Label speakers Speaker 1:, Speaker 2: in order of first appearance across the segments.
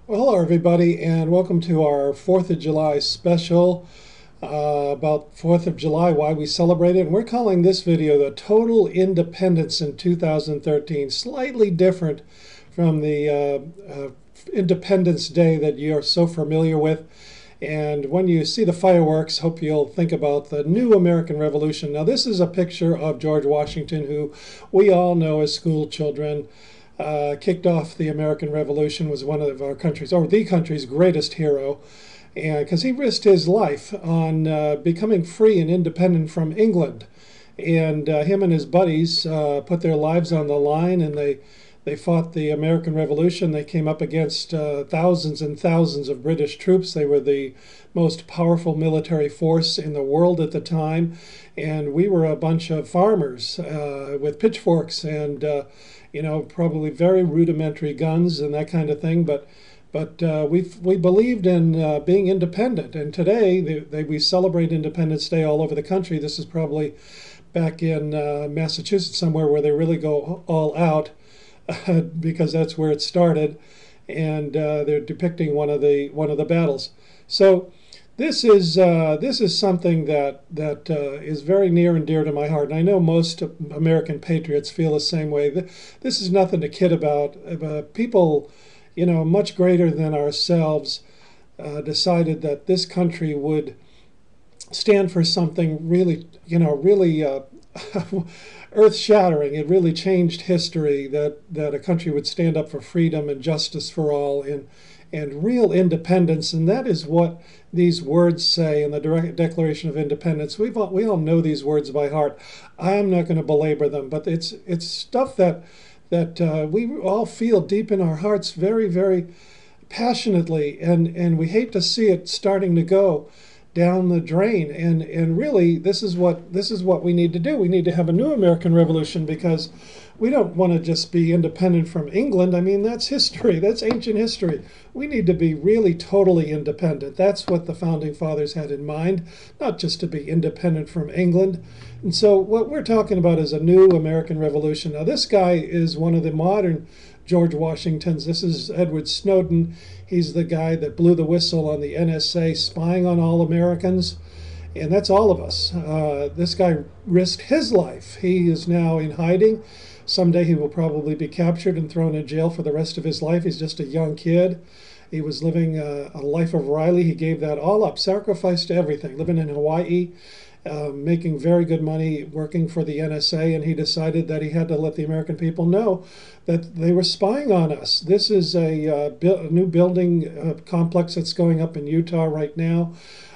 Speaker 1: Well, hello everybody, and welcome to our 4th of July special about 4th of July, why we celebrate it. And we're calling this video the Total Independence in 2013, slightly different from the Independence Day that you're so familiar with. And when you see the fireworks, hope you'll think about the new American Revolution. Now, this is a picture of George Washington, who we all know as school children. Kicked off the American Revolution, was one of our country's, or the country's greatest hero, and because he risked his life on becoming free and independent from England. And him and his buddies put their lives on the line, and they fought the American Revolution. They came up against thousands and thousands of British troops. They were the most powerful military force in the world at the time, and we were a bunch of farmers with pitchforks and probably very rudimentary guns and that kind of thing, but we believed in being independent. And today we celebrate Independence Day all over the country. This is probably back in Massachusetts somewhere where they really go all out because that's where it started, and they're depicting one of the battles. So this is something that is very near and dear to my heart, and I know most American patriots feel the same way. This is nothing to kid about. People, much greater than ourselves, decided that this country would stand for something really, earth-shattering. It really changed history. That a country would stand up for freedom and justice for all, and real independence. And that is what these words say in the Declaration of Independence. We all know these words by heart. I'm not going to belabor them, but it's stuff that we all feel deep in our hearts very, very passionately, and we hate to see it starting to go down the drain. And really, this is what we need to do. We need to have a new American Revolution, because we don't want to just be independent from England. I mean, that's history. That's ancient history. We need to be really totally independent. That's what the Founding Fathers had in mind, not just to be independent from England. And so what we're talking about is a new American Revolution. Now, this guy is one of the modern George Washingtons. This is Edward Snowden. He's the guy that blew the whistle on the NSA spying on all Americans. And that's all of us. This guy risked his life. He is now in hiding. Someday he will probably be captured and thrown in jail for the rest of his life. He's just a young kid. He was living a life of Riley. He gave that all up, sacrificed everything, living in Hawaii, making very good money, working for the NSA, and he decided that he had to let the American people know that they were spying on us. This is a new building complex that's going up in Utah right now.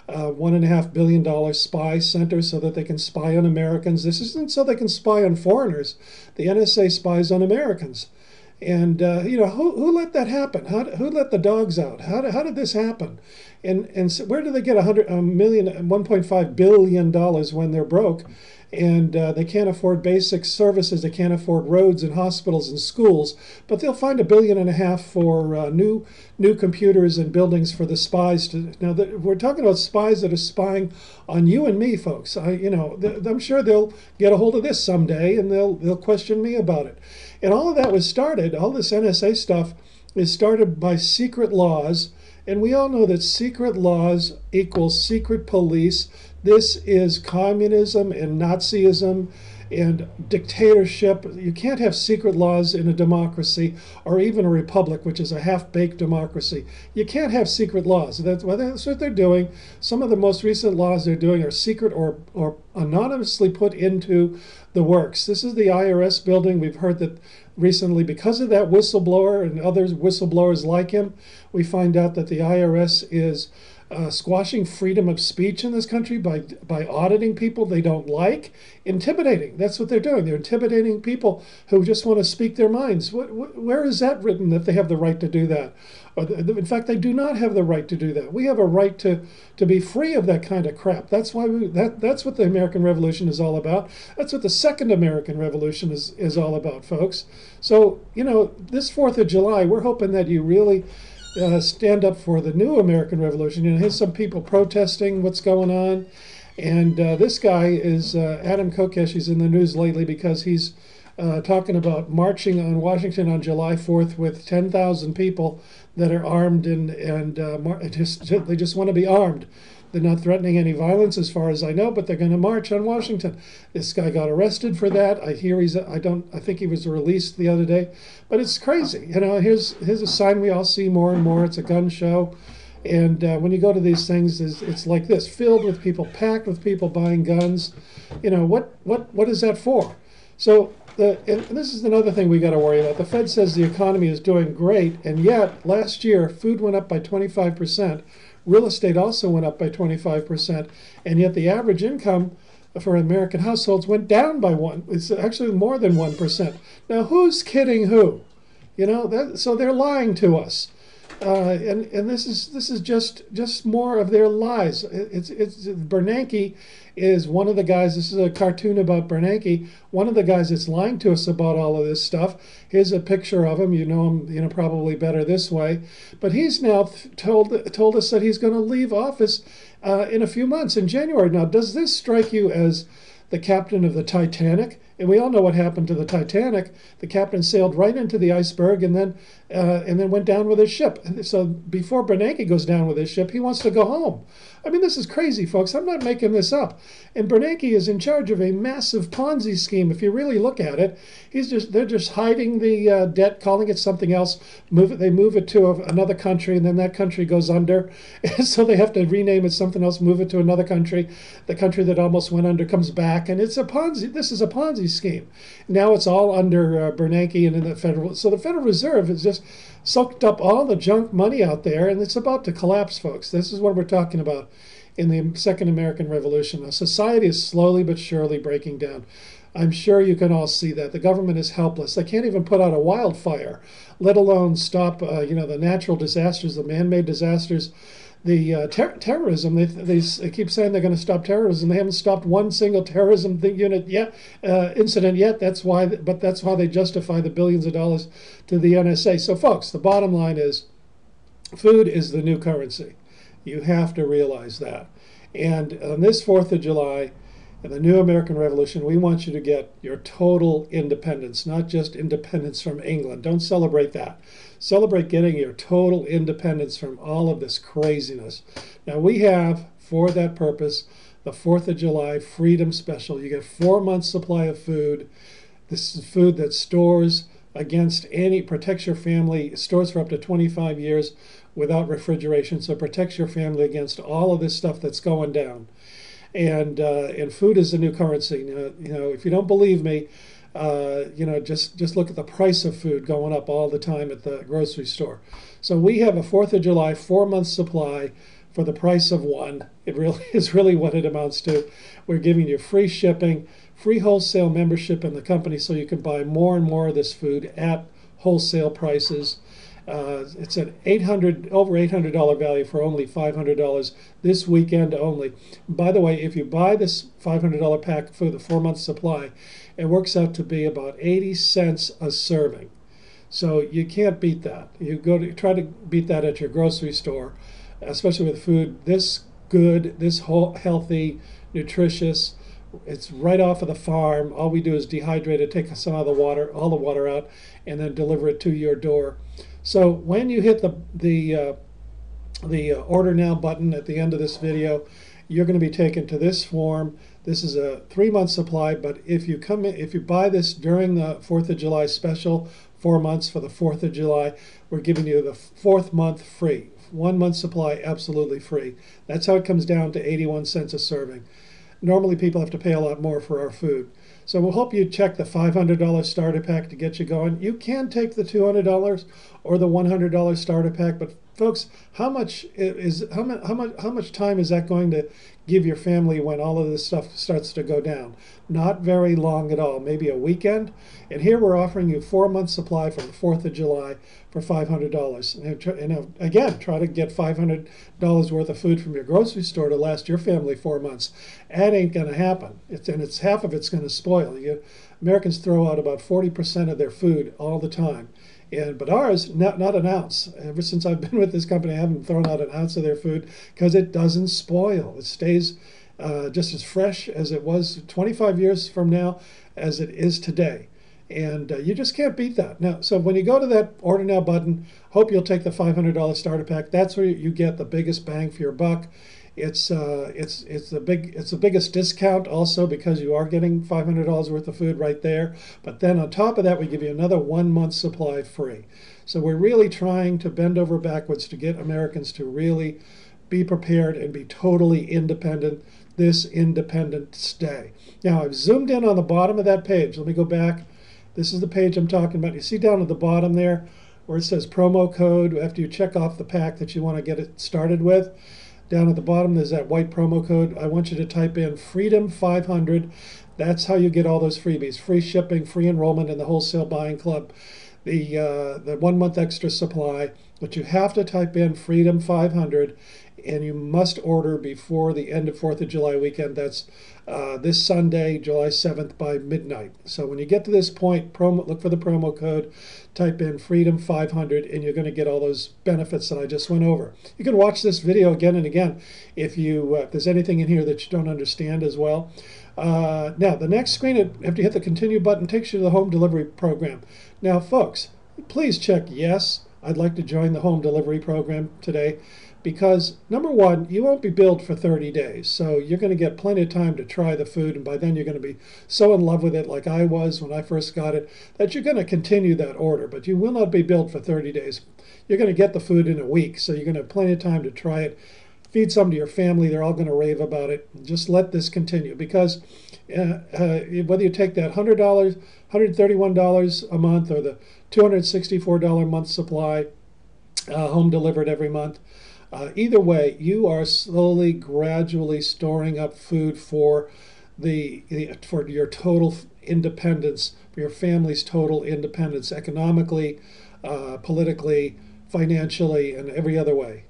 Speaker 1: $1.5 billion spy center so that they can spy on Americans. This isn't so they can spy on foreigners. The NSA spies on Americans. And, who let that happen? Who let the dogs out? How did this happen? And so where do they get $1.5 billion when they're broke? And they can't afford basic services. They can't afford roads and hospitals and schools. But they'll find $1.5 billion for new computers and buildings for the spies. We're talking about spies that are spying on you and me, folks. I'm sure they'll get a hold of this someday, and they'll question me about it. And all of that was started. All this NSA stuff is started by secret laws. And we all know that secret laws equals secret police. This is communism and Nazism and dictatorship. You can't have secret laws in a democracy, or even a republic, which is a half-baked democracy. You can't have secret laws. That's what they're doing. Some of the most recent laws they're doing are secret or anonymously put into the works. This is the IRS building. We've heard that recently, because of that whistleblower and other whistleblowers like him, we find out that the IRS is squashing freedom of speech in this country by auditing people they don't like, intimidating. That's what they're doing. They're intimidating people who just want to speak their minds. Where is that written that they have the right to do that? In fact, they do not have the right to do that. We have a right to be free of that kind of crap. That's why that's what the American Revolution is all about. That's what the Second American Revolution is all about, folks. So, this 4th of July, we're hoping that you really stand up for the new American Revolution. Here's some people protesting what's going on. And this guy is Adam Kokesh. He's in the news lately because he's talking about marching on Washington on July 4th with 10,000 people that are armed and they just want to be armed. They're not threatening any violence as far as I know, but they're going to march on Washington. This guy got arrested for that. I hear I think he was released the other day, but it's crazy. You know, here's a sign we all see more and more. It's a gun show. And when you go to these things, it's like this, filled with people, packed with people buying guns. You know, what is that for? So, and this is another thing we got to worry about. The Fed says the economy is doing great, and yet last year food went up by 25%. Real estate also went up by 25%, and yet the average income for American households went down by one. It's actually more than 1%. Now, who's kidding who? You know, so they're lying to us. And this is just more of their lies. It's Bernanke is one of the guys. This is a cartoon about Bernanke. One of the guys that's lying to us about all of this stuff. Here's a picture of him. You know him, you know, probably better this way. But he's now told us that he's going to leave office in a few months, in January. Now, does this strike you as the captain of the Titanic? And we all know what happened to the Titanic. The captain sailed right into the iceberg and then went down with his ship. And so before Bernanke goes down with his ship, he wants to go home. I mean, this is crazy, folks. I'm not making this up. And Bernanke is in charge of a massive Ponzi scheme. If you really look at it, they're just hiding the debt, calling it something else. They move it to another country, and then that country goes under. And so they have to rename it something else, move it to another country. The country that almost went under comes back, and it's a Ponzi. This is a Ponzi scheme. Now it's all under Bernanke and in the Federal. So the Federal Reserve has just soaked up all the junk money out there, and it's about to collapse, folks. This is what we're talking about in the Second American Revolution. Now, society is slowly but surely breaking down. I'm sure you can all see that. The government is helpless. They can't even put out a wildfire, let alone stop the natural disasters, the man-made disasters, the terrorism. They keep saying they're going to stop terrorism. They haven't stopped one single terrorism incident yet. That's why they justify the billions of dollars to the NSA. So, folks, the bottom line is, food is the new currency. You have to realize that. And on this 4th of July, in the new American Revolution, we want you to get your total independence, not just independence from England. Don't celebrate that. Celebrate getting your total independence from all of this craziness. Now, we have, for that purpose, the 4th of July Freedom Special. You get 4 months' supply of food. This is food that stores against protects your family, stores for up to 25 years without refrigeration, so protects your family against all of this stuff that's going down. And food is the new currency. If you don't believe me, just look at the price of food going up all the time at the grocery store. So we have a 4th of July 4 months supply for the price of one. It really is really what it amounts to. We're giving you free shipping, free wholesale membership in the company, so you can buy more and more of this food at wholesale prices. It's an over $800 value for only $500 this weekend only. By the way, if you buy this $500 pack for the 4 month supply, it works out to be about 80 cents a serving. So you can't beat that. You try to beat that at your grocery store, especially with food this good, this healthy, nutritious. It's right off of the farm. All we do is dehydrate it, take some of the water, all the water out, and then deliver it to your door. So when you hit the order now button at the end of this video, you're going to be taken to this form. This is a 3 month supply, but if you buy this during the 4th of July special, 4 months for the 4th of July, we're giving you the 4th month free. 1 month supply absolutely free. That's how it comes down to 81 cents a serving. Normally people have to pay a lot more for our food. So we'll help you check the $500 starter pack to get you going. You can take the $200 or the $100 starter pack, but folks, how much time is that going to give your family when all of this stuff starts to go down? Not very long at all, maybe a weekend. And here we're offering you 4 months supply from the 4th of July for $500. And again, try to get $500 worth of food from your grocery store to last your family 4 months. That ain't going to happen. It's half of it's going to spoil. Americans throw out about 40% of their food all the time. But ours, not an ounce. Ever since I've been with this company, I haven't thrown out an ounce of their food because it doesn't spoil. It stays just as fresh as it was 25 years from now as it is today. And you just can't beat that. Now, so when you go to that Order Now button, hope you'll take the $500 starter pack. That's where you get the biggest bang for your buck. It's the biggest discount also because you are getting $500 worth of food right there. But then on top of that, we give you another 1 month supply free. So we're really trying to bend over backwards to get Americans to really be prepared and be totally independent this Independence Day. Now I've zoomed in on the bottom of that page. Let me go back. This is the page I'm talking about. You see down at the bottom there where it says promo code after you check off the pack that you want to get it started with. Down at the bottom, there's that white promo code. I want you to type in Freedom500. That's how you get all those freebies. Free shipping, free enrollment in the Wholesale Buying Club, the 1 month extra supply. But you have to type in Freedom500, and you must order before the end of 4th of July weekend. That's this Sunday, July 7th by midnight. So when you get to this point, look for the promo code, type in Freedom500, and you're going to get all those benefits that I just went over. You can watch this video again and again if there's anything in here that you don't understand as well. Now, the next screen, after you hit the continue button, takes you to the home delivery program. Now, folks, please check yes. I'd like to join the home delivery program today because, number one, you won't be billed for 30 days. So you're going to get plenty of time to try the food. And by then, you're going to be so in love with it like I was when I first got it that you're going to continue that order. But you will not be billed for 30 days. You're going to get the food in a week. So you're going to have plenty of time to try it. Feed some to your family. They're all going to rave about it. Just let this continue because whether you take that $100, $131 a month or the $264 a month supply home delivered every month, either way, you are slowly, gradually storing up food for for your total independence, for your family's total independence, economically, politically, financially, and every other way.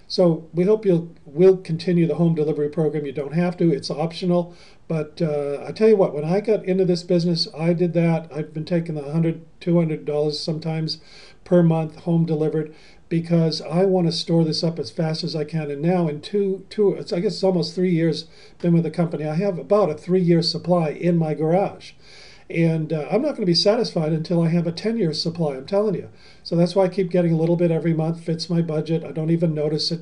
Speaker 1: So we hope will continue the home delivery program. You don't have to; it's optional. But I tell you what, when I got into this business, I did that. I've been taking the $100, $200 sometimes per month home delivered because I want to store this up as fast as I can. And now in I guess it's almost 3 years been with the company, I have about a 3-year supply in my garage. And I'm not going to be satisfied until I have a 10-year supply, I'm telling you. So that's why I keep getting a little bit every month, fits my budget. I don't even notice it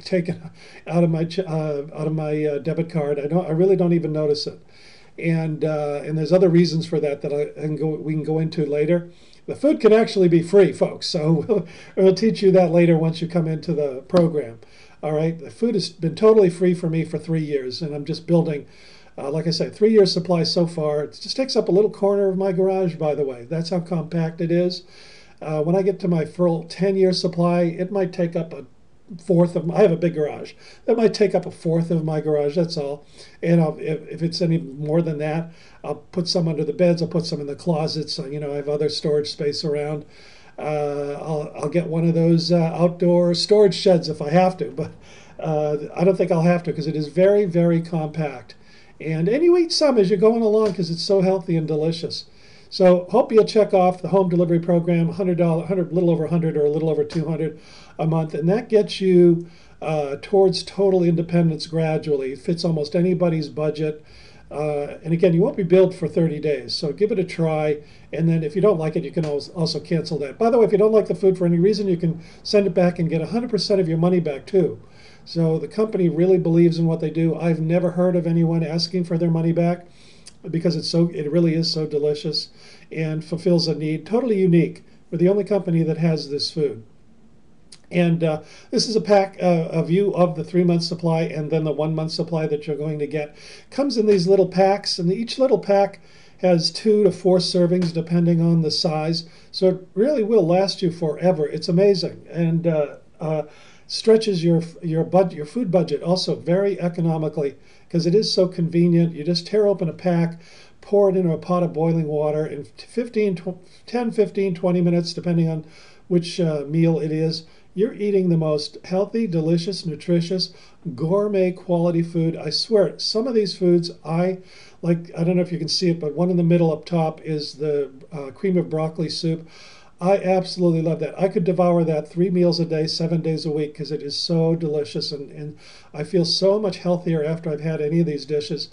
Speaker 1: taken out of my debit card. I really don't even notice it. And there's other reasons for that we can go into later. The food can actually be free, folks. So we'll teach you that later once you come into the program. All right. The food has been totally free for me for 3 years, and I'm just building. Like I said, 3 years supply so far. It just takes up a little corner of my garage, by the way. That's how compact it is. When I get to my full 10-year supply, it might take up a fourth of I have a big garage. That might take up a fourth of my garage, that's all. And if it's any more than that, I'll put some under the beds, I'll put some in the closets. I have other storage space around. I'll get one of those outdoor storage sheds if I have to, but I don't think I'll have to because it is very, very compact. And you eat some as you're going along because it's so healthy and delicious. So hope you'll check off the home delivery program, $100, a little over 100 or a little over 200 a month, and that gets you towards total independence gradually. It fits almost anybody's budget. And again, you won't be billed for 30 days, so give it a try. And then if you don't like it, you can also cancel that. By the way, if you don't like the food for any reason, you can send it back and get 100% of your money back too. So the company really believes in what they do. I've never heard of anyone asking for their money back because it really is so delicious and fulfills a need. Totally unique. We're the only company that has this food. And this is a view of the 3-month supply and then the 1-month supply that you're going to get. Comes in these little packs, and each little pack has 2 to 4 servings depending on the size. So it really will last you forever. It's amazing. And stretches your food budget also very economically because it is so convenient. You just tear open a pack, pour it into a pot of boiling water in 10, 15, 20 minutes, depending on which meal it is. You're eating the most healthy, delicious, nutritious, gourmet quality food. I swear, some of these foods I like. I don't know if you can see it, but one in the middle up top is the cream of broccoli soup. I absolutely love that. I could devour that 3 meals a day, 7 days a week, because it is so delicious, and I feel so much healthier after I've had any of these dishes.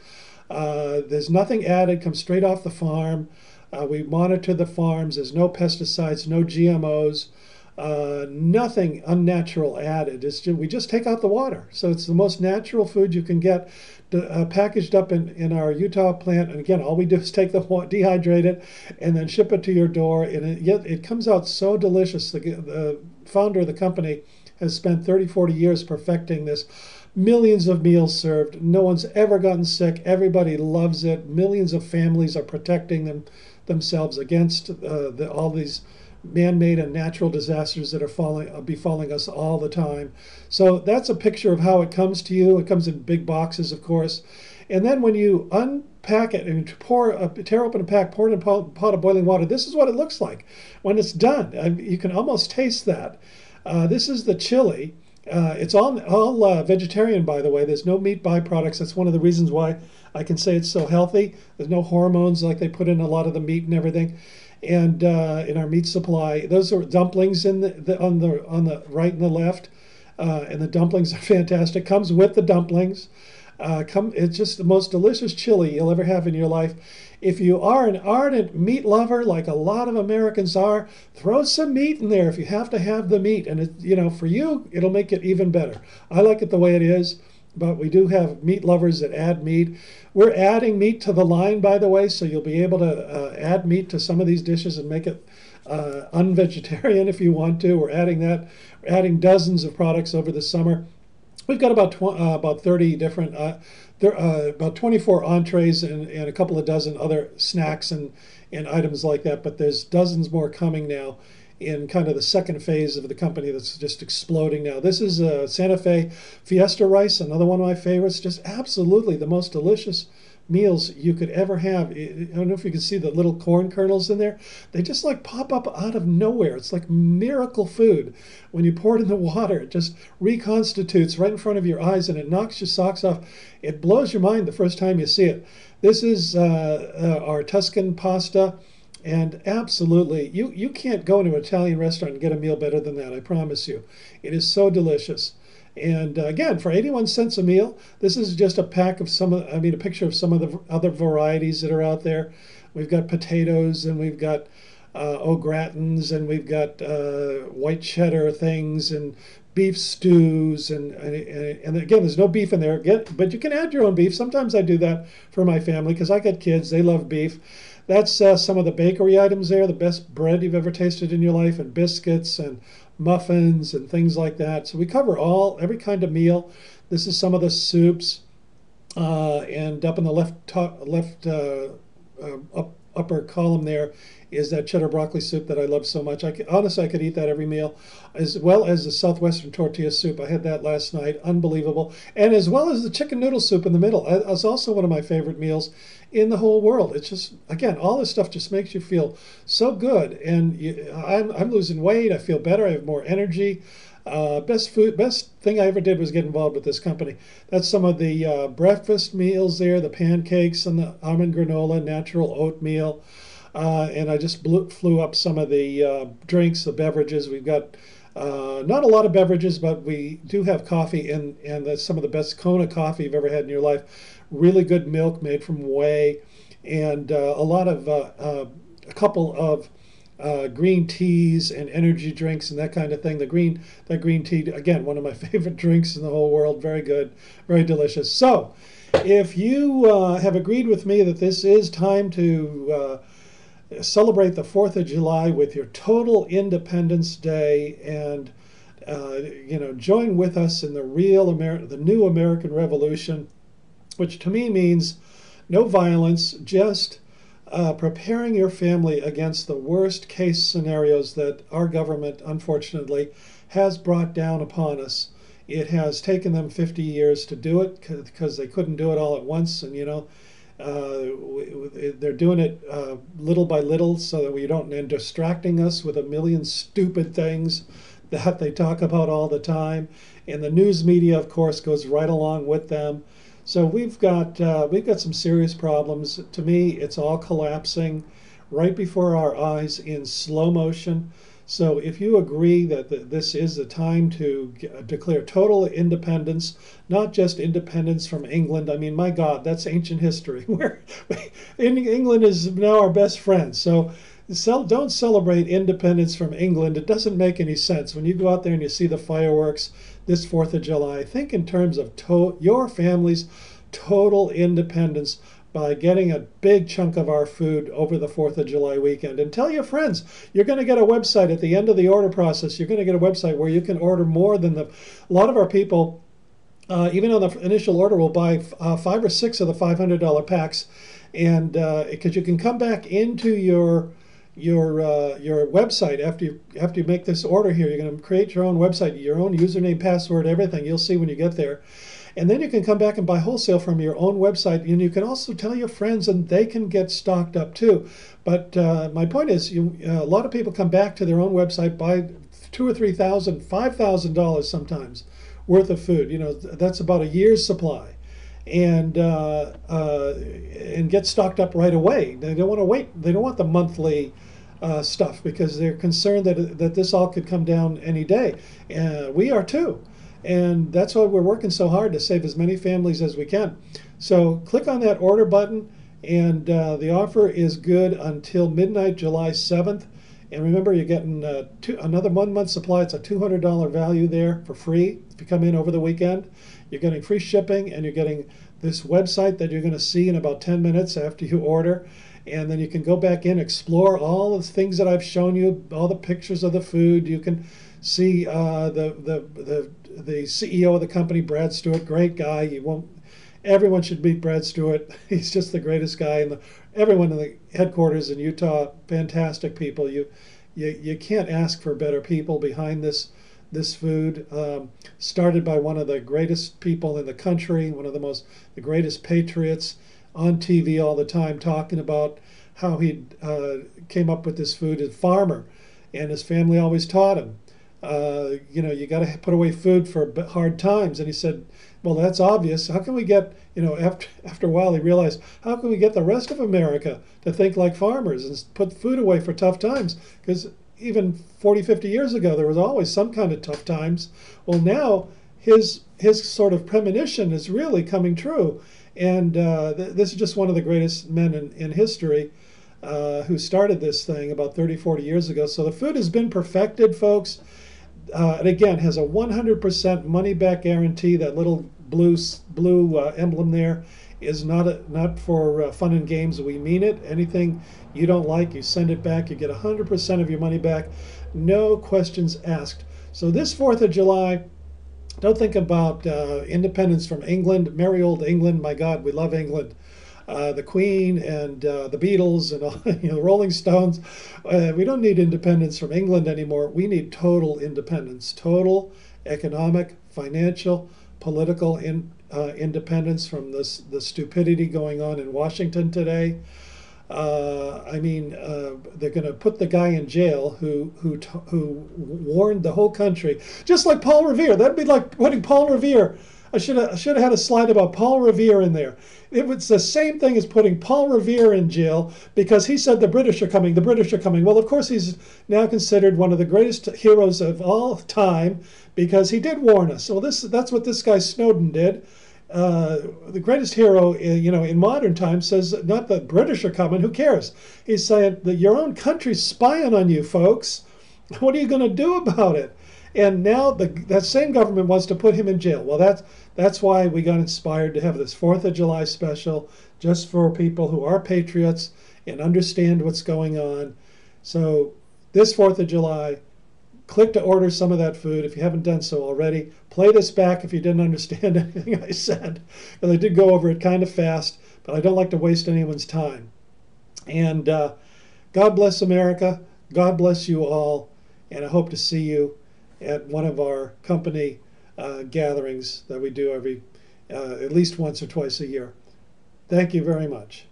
Speaker 1: There's nothing added, comes straight off the farm. We monitor the farms. There's no pesticides, no GMOs, nothing unnatural added. We just take out the water. So it's the most natural food you can get, packaged up in our Utah plant. And again, all we do is take the water, dehydrate it, and then ship it to your door. And yet it comes out so delicious. The founder of the company has spent 30, 40 years perfecting this. Millions of meals served. No one's ever gotten sick. Everybody loves it. Millions of families are protecting themselves against all these man-made and natural disasters that are befalling us all the time. So that's a picture of how it comes to you. It comes in big boxes, of course. And then when you unpack it and tear open a pack, pour it in a pot of boiling water, this is what it looks like when it's done. You can almost taste that. This is the chili. It's all vegetarian, by the way. There's no meat byproducts. That's one of the reasons why I can say it's so healthy. There's no hormones like they put in a lot of the meat and everything. And in our meat supply, those are dumplings on the right and the left, and the dumplings are fantastic. Comes with the dumplings. It's just the most delicious chili you'll ever have in your life. If you are an ardent meat lover, like a lot of Americans are, throw some meat in there if you have to have the meat. And for you, it'll make it even better. I like it the way it is, but we do have meat lovers that add meat. We're adding meat to the line, by the way, so you'll be able to add meat to some of these dishes and make it unvegetarian if you want to. We're adding that. We're adding dozens of products over the summer. We've got about 30 different, about 24 entrees and a couple of dozen other snacks and items like that. But there's dozens more coming now in kind of the second phase of the company that's just exploding now. This is Santa Fe Fiesta rice, another one of my favorites. Just absolutely the most delicious meals you could ever have. I don't know if you can see the little corn kernels in there. They just like pop up out of nowhere. It's like miracle food. When you pour it in the water, it just reconstitutes right in front of your eyes and it knocks your socks off. It blows your mind the first time you see it. This is our Tuscan pasta. And absolutely, you can't go into an Italian restaurant and get a meal better than that, I promise you. It is so delicious. And again, for 81 cents a meal, this is just a pack of a picture of some of the other varieties that are out there. We've got potatoes and we've got au gratins and we've got white cheddar things and beef stews and again, there's no beef in there, but you can add your own beef. Sometimes I do that for my family because I got kids, they love beef. That's some of the bakery items there, the best bread you've ever tasted in your life, and biscuits and muffins and things like that. So we cover every kind of meal. This is some of the soups, and up in the upper column there is that cheddar broccoli soup that I love so much. Honestly, I could eat that every meal, as well as the Southwestern tortilla soup. I had that last night, unbelievable. And as well as the chicken noodle soup in the middle. That's also one of my favorite meals in the whole world. It's just, again, all this stuff just makes you feel so good. And I'm losing weight. I feel better. I have more energy. Best thing I ever did was get involved with this company. That's some of the breakfast meals there, the pancakes and the almond granola, natural oatmeal. And I just flew up some of the drinks, the beverages. We've got not a lot of beverages, but we do have coffee, and that's some of the best Kona coffee you've ever had in your life. Really good milk made from whey, and a couple of green teas and energy drinks and that kind of thing. That green tea, again, one of my favorite drinks in the whole world. Very good, very delicious. So, if you have agreed with me that this is time to celebrate the 4th of July with your total Independence Day and join with us in the new American Revolution, which to me means no violence, just preparing your family against the worst case scenarios that our government, unfortunately, has brought down upon us. It has taken them 50 years to do it because they couldn't do it all at once, and they're doing it little by little so that we don't end distracting us with a million stupid things that they talk about all the time. And the news media, of course, goes right along with them. So we've got some serious problems. To me, it's all collapsing right before our eyes in slow motion. So if you agree that this is the time to declare total independence, not just independence from England. I mean, my God, that's ancient history. England is now our best friend. So don't celebrate independence from England. It doesn't make any sense. When you go out there and you see the fireworks this 4th of July, think in terms of your family's total independence by getting a big chunk of our food over the 4th of July weekend. And tell your friends, you're going to get a website at the end of the order process. You're going to get a website where you can order more than a lot of our people, even on the initial order, will buy 5 or 6 of the $500 packs. And because you can come back into your website after you make this order here. You're going to create your own website, your own username, password, everything. You'll see when you get there. And then you can come back and buy wholesale from your own website. And you can also tell your friends, and they can get stocked up too. But my point is, a lot of people come back to their own website, buy $2,000 or $3,000, $5,000 sometimes worth of food. That's about a year's supply. And get stocked up right away. They don't want to wait. They don't want the monthly stuff because they're concerned that this all could come down any day. We are too. And that's why we're working so hard to save as many families as we can. So click on that order button, and the offer is good until midnight, July 7th. And remember, you're getting another 1 month supply. It's a $200 value there for free if you come in over the weekend. You're getting free shipping, and you're getting this website that you're going to see in about 10 minutes after you order. And then you can go back in, explore all the things that I've shown you, all the pictures of the food. You can see the CEO of the company, Brad Stewart, great guy. Everyone should meet Brad Stewart. He's just the greatest guy. And everyone in the headquarters in Utah, fantastic people. You can't ask for better people behind this food. Started by one of the greatest people in the country, one of the greatest patriots, on TV all the time, talking about how he came up with this food. A farmer, and his family always taught him, you got to put away food for hard times. And he said, well, that's obvious. How can we get, after a while he realized, how can we get the rest of America to think like farmers and put food away for tough times? Because even 40, 50 years ago, there was always some kind of tough times. Well, now his sort of premonition is really coming true. And this is just one of the greatest men in history who started this thing about 30, 40 years ago. So the food has been perfected, folks. And again, has a 100% money-back guarantee. That little blue emblem there is not for fun and games. We mean it. Anything you don't like, you send it back. You get 100% of your money back. No questions asked. So this 4th of July, don't think about independence from England. Merry old England. My God, we love England. The Queen and the Beatles and all, the Rolling Stones. We don't need independence from England anymore. We need total independence, total economic, financial, political independence from the stupidity going on in Washington today. They're going to put the guy in jail who warned the whole country, just like Paul Revere. That'd be like putting Paul Revere. I should have had a slide about Paul Revere in there. It was the same thing as putting Paul Revere in jail because he said the British are coming, the British are coming. Well, of course, he's now considered one of the greatest heroes of all time because he did warn us. So that's what this guy Snowden did. The greatest hero, in modern times says not the British are coming. Who cares? He's saying that your own country's spying on you, folks. What are you going to do about it? And now that same government wants to put him in jail. Well, that's why we got inspired to have this 4th of July special, just for people who are patriots and understand what's going on. So this 4th of July, click to order some of that food if you haven't done so already. Play this back if you didn't understand anything I said, because I did go over it kind of fast, but I don't like to waste anyone's time. And God bless America. God bless you all. And I hope to see you at one of our company gatherings that we do every at least once or twice a year. Thank you very much.